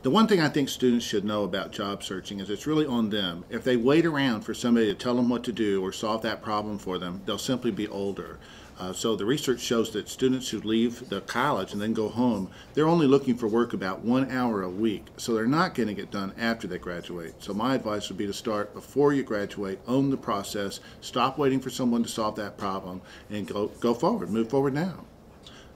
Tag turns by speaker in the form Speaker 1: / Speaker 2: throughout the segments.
Speaker 1: The one thing I think students should know about job searching is it's really on them. If they wait around for somebody to tell them what to do or solve that problem for them, they'll simply be older. So the research shows that students who leave the college and then go home, they're only looking for work about 1 hour a week. So they're not getting it done after they graduate. So my advice would be to start before you graduate, own the process, stop waiting for someone to solve that problem, and go forward, move forward now.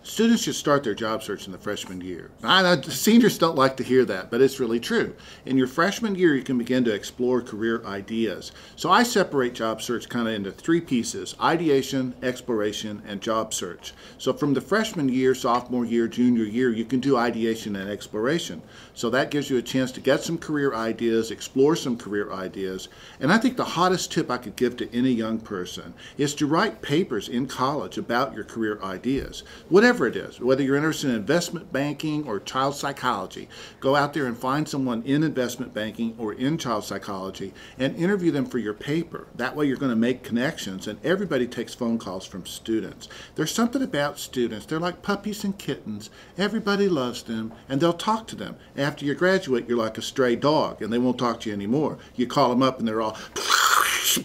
Speaker 1: Students should start their job search in the freshman year. I know seniors don't like to hear that, but it's really true. In your freshman year, you can begin to explore career ideas. So I separate job search kind of into 3 pieces: ideation, exploration, and job search. So from the freshman year, sophomore year, junior year, you can do ideation and exploration. So that gives you a chance to get some career ideas, explore some career ideas. And I think the hottest tip I could give to any young person is to write papers in college about your career ideas. Whatever it is, whether you're interested in investment banking or child psychology, go out there and find someone in investment banking or in child psychology and interview them for your paper. That way you're going to make connections, and everybody takes phone calls from students. There's something about students. They're like puppies and kittens. Everybody loves them, and they'll talk to them. After you graduate, you're like a stray dog, and they won't talk to you anymore. You call them up, and they're all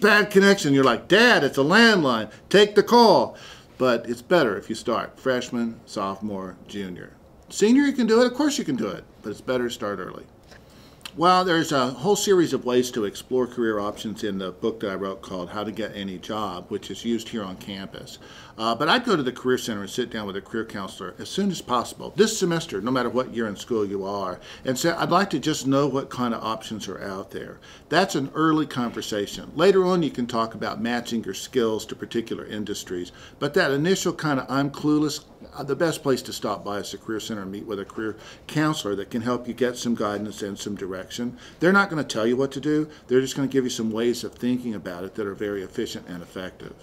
Speaker 1: bad connection. You're like, Dad, it's a landline. Take the call. But it's better if you start freshman, sophomore, junior. Senior, you can do it. Of course you can do it, but it's better to start early. Well, there's a whole series of ways to explore career options in the book that I wrote called How to Get Any Job, which is used here on campus. But I'd go to the Career Center and sit down with a career counselor as soon as possible, this semester, no matter what year in school you are, and say, I'd like to just know what kind of options are out there. That's an early conversation. Later on, you can talk about matching your skills to particular industries, but that initial kind of I'm clueless, the best place to stop by is the Career Center and meet with a career counselor that can help you get some guidance and some direction. They're not going to tell you what to do. They're just going to give you some ways of thinking about it that are very efficient and effective.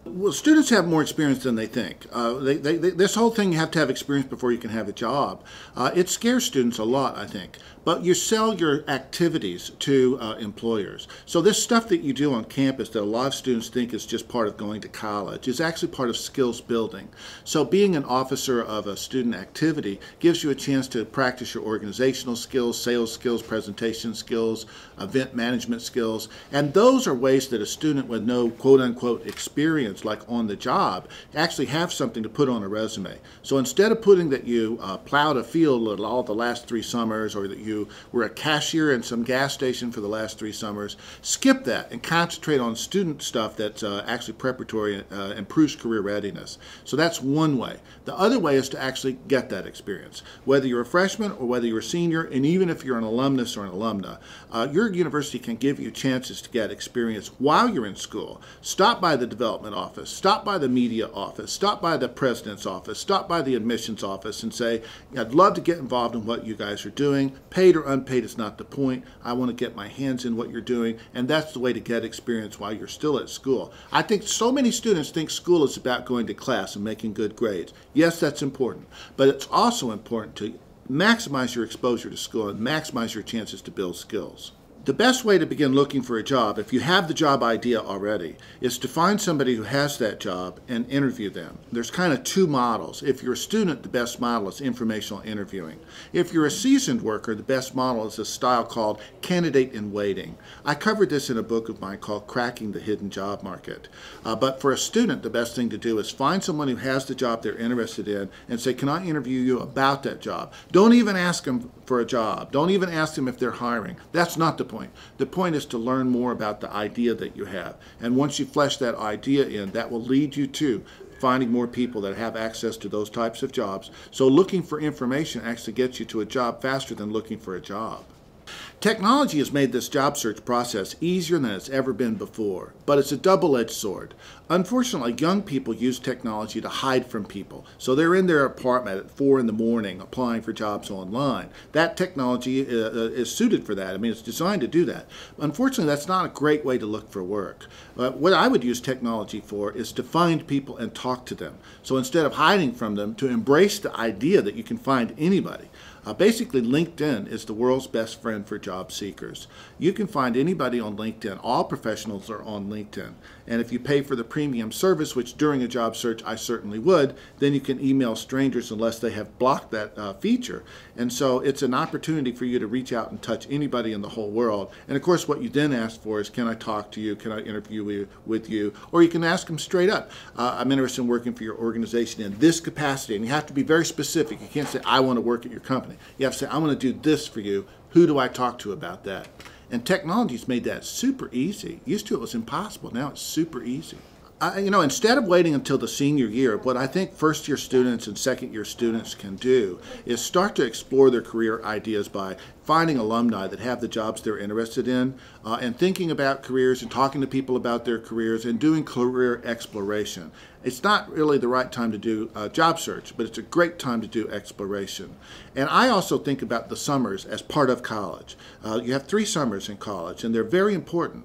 Speaker 1: Well, students have more experience than they think. This whole thing, you have to have experience before you can have a job. It scares students a lot, I think. But you sell your activities to employers. So this stuff that you do on campus that a lot of students think is just part of going to college is actually part of skills building. So being an officer of a student activity gives you a chance to practice your organizational skills, sales skills, presentation skills, event management skills. And those are ways that a student with no quote-unquote experience, like on the job, actually have something to put on a resume. So instead of putting that you plowed a field all the last 3 summers, or that you were a cashier in some gas station for the last 3 summers, skip that and concentrate on student stuff that's actually preparatory, improves career readiness. So that's one way. The other way is to actually get that experience. Whether you're a freshman or whether you're a senior, and even if you're an alumnus or an alumna, your university can give you chances to get experience while you're in school. Stop by the development office, stop by the media office, stop by the president's office, stop by the admissions office and say, I'd love to get involved in what you guys are doing. Paid or unpaid is not the point. I want to get my hands in what you're doing, and that's the way to get experience while you're still at school. I think so many students think school is about going to class and making good grades. Yes, that's important, but it's also important to maximize your exposure to school and maximize your chances to build skills. The best way to begin looking for a job, if you have the job idea already, is to find somebody who has that job and interview them. There's kind of 2 models. If you're a student, the best model is informational interviewing. If you're a seasoned worker, the best model is a style called candidate in waiting. I covered this in a book of mine called Cracking the Hidden Job Market. But for a student, the best thing to do is find someone who has the job they're interested in and say, can I interview you about that job? Don't even ask them for a job. Don't even ask them if they're hiring. That's not the point. The point is to learn more about the idea that you have. And once you flesh that idea in, that will lead you to finding more people that have access to those types of jobs. So looking for information actually gets you to a job faster than looking for a job. Technology has made this job search process easier than it's ever been before, but it's a double-edged sword. Unfortunately, young people use technology to hide from people, so they're in their apartment at 4 in the morning applying for jobs online. That technology is suited for that. I mean, it's designed to do that. Unfortunately, that's not a great way to look for work. What I would use technology for is to find people and talk to them. So instead of hiding from them, to embrace the idea that you can find anybody. Basically, LinkedIn is the world's best friend for job seekers. You can find anybody on LinkedIn. All professionals are on LinkedIn. And if you pay for the premium service, which during a job search I certainly would, then you can email strangers unless they have blocked that feature. And so it's an opportunity for you to reach out and touch anybody in the whole world. And of course, what you then ask for is, can I talk to you? Can I interview with you? Or you can ask them straight up, I'm interested in working for your organization in this capacity. And you have to be very specific. You can't say, I want to work at your company. You have to say, I want to do this for you. Who do I talk to about that? And technology's made that super easy. Used to it was impossible. Now it's super easy. Instead of waiting until the senior year, what I think first-year students and second-year students can do is start to explore their career ideas by finding alumni that have the jobs they're interested in and thinking about careers and talking to people about their careers and doing career exploration. It's not really the right time to do a job search, but it's a great time to do exploration. And I also think about the summers as part of college. You have 3 summers in college, and they're very important.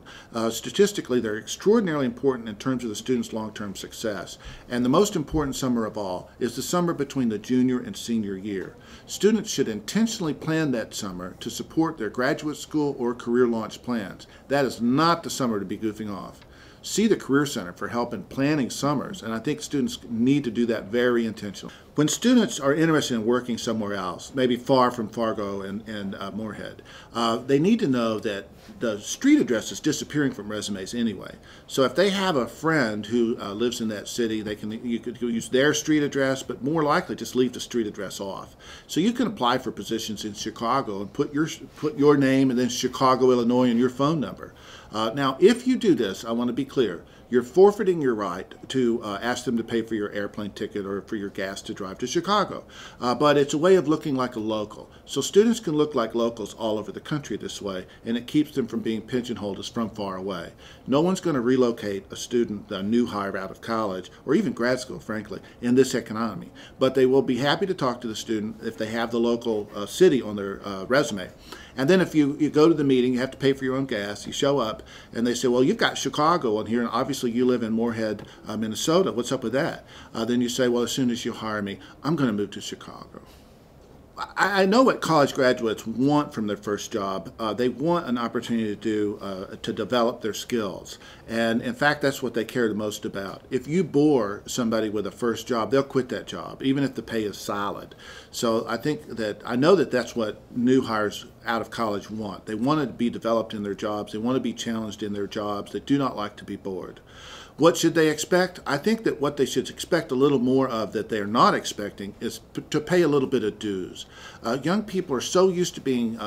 Speaker 1: Statistically, they're extraordinarily important in terms of the student's long-term success. And the most important summer of all is the summer between the junior and senior year. Students should intentionally plan that summer to support their graduate school or career launch plans. That is not the summer to be goofing off. See the Career Center for help in planning summers, and I think students need to do that very intentionally. When students are interested in working somewhere else, maybe far from Fargo and Moorhead, they need to know that the street address is disappearing from resumes anyway. So if they have a friend who lives in that city, you could use their street address, but more likely just leave the street address off. So you can apply for positions in Chicago and put your name and then Chicago, Illinois, and your phone number. Now, if you do this, I want to be clear, you're forfeiting your right to ask them to pay for your airplane ticket or for your gas to drive to Chicago. But it's a way of looking like a local. So students can look like locals all over the country this way, and it keeps them from being pigeonholed as from far away. No one's going to relocate a student, a new hire out of college, or even grad school, frankly, in this economy. But they will be happy to talk to the student if they have the local city on their resume. And then if you go to the meeting, you have to pay for your own gas. You show up, and they say, well, you've got Chicago on here, and obviously you live in Moorhead, Minnesota. What's up with that? Then you say, well, as soon as you hire me, I'm going to move to Chicago. I know what college graduates want from their first job. They want an opportunity to develop their skills. And in fact, that's what they care the most about. If you bore somebody with a first job, they'll quit that job, even if the pay is solid. So I know that that's what new hires out of college want. They want to be developed in their jobs. They want to be challenged in their jobs. They do not like to be bored. What should they expect? I think that what they should expect a little more of that they're not expecting is to pay a little bit of dues. Young people are so used to being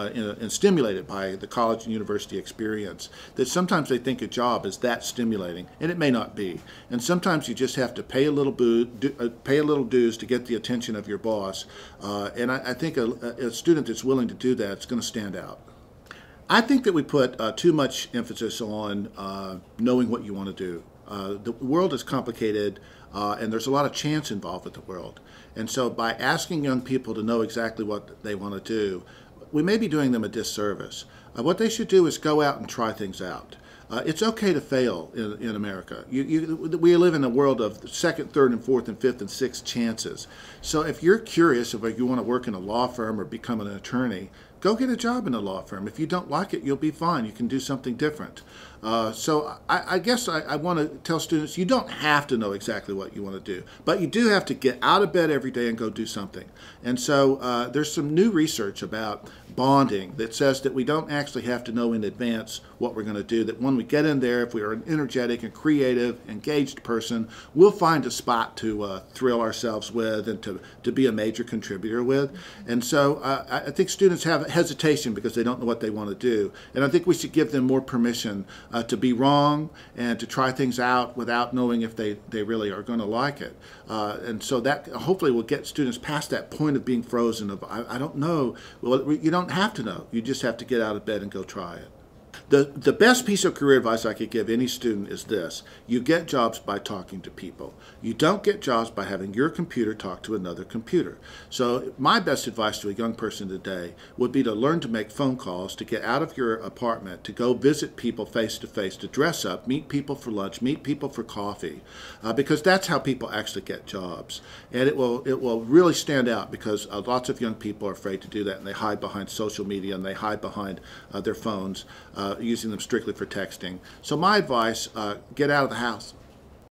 Speaker 1: stimulated by the college and university experience that sometimes they think a job is that stimulating, and it may not be. And sometimes you just have to pay a little dues to get the attention of your boss. And I think a student that's willing to do that is going to stand out. I think that we put too much emphasis on knowing what you want to do. The world is complicated, and there's a lot of chance involved with the world. And so by asking young people to know exactly what they want to do, we may be doing them a disservice. What they should do is go out and try things out. It's okay to fail in America. We live in a world of second, third, and fourth, and fifth, and sixth chances. So if you're curious if you want to work in a law firm or become an attorney, go get a job in a law firm. If you don't like it, you'll be fine. You can do something different. So I guess I want to tell students, you don't have to know exactly what you want to do, but you do have to get out of bed every day and go do something. And so there's some new research about bonding that says that we don't actually have to know in advance what we're going to do, that when we get in there, if we are an energetic and creative, engaged person, we'll find a spot to thrill ourselves with and to be a major contributor with. And so I think students have hesitation because they don't know what they want to do. And I think we should give them more permission to be wrong and to try things out without knowing if they really are going to like it. And so that hopefully will get students past that point of being frozen of, I don't know. Well, you don't have to know. You just have to get out of bed and go try it. The best piece of career advice I could give any student is this: you get jobs by talking to people. You don't get jobs by having your computer talk to another computer. So my best advice to a young person today would be to learn to make phone calls, to get out of your apartment, to go visit people face to face, to dress up, meet people for lunch, meet people for coffee, because that's how people actually get jobs. And it will really stand out, because lots of young people are afraid to do that, and they hide behind social media, and they hide behind their phones, using them strictly for texting. So my advice, get out of the house.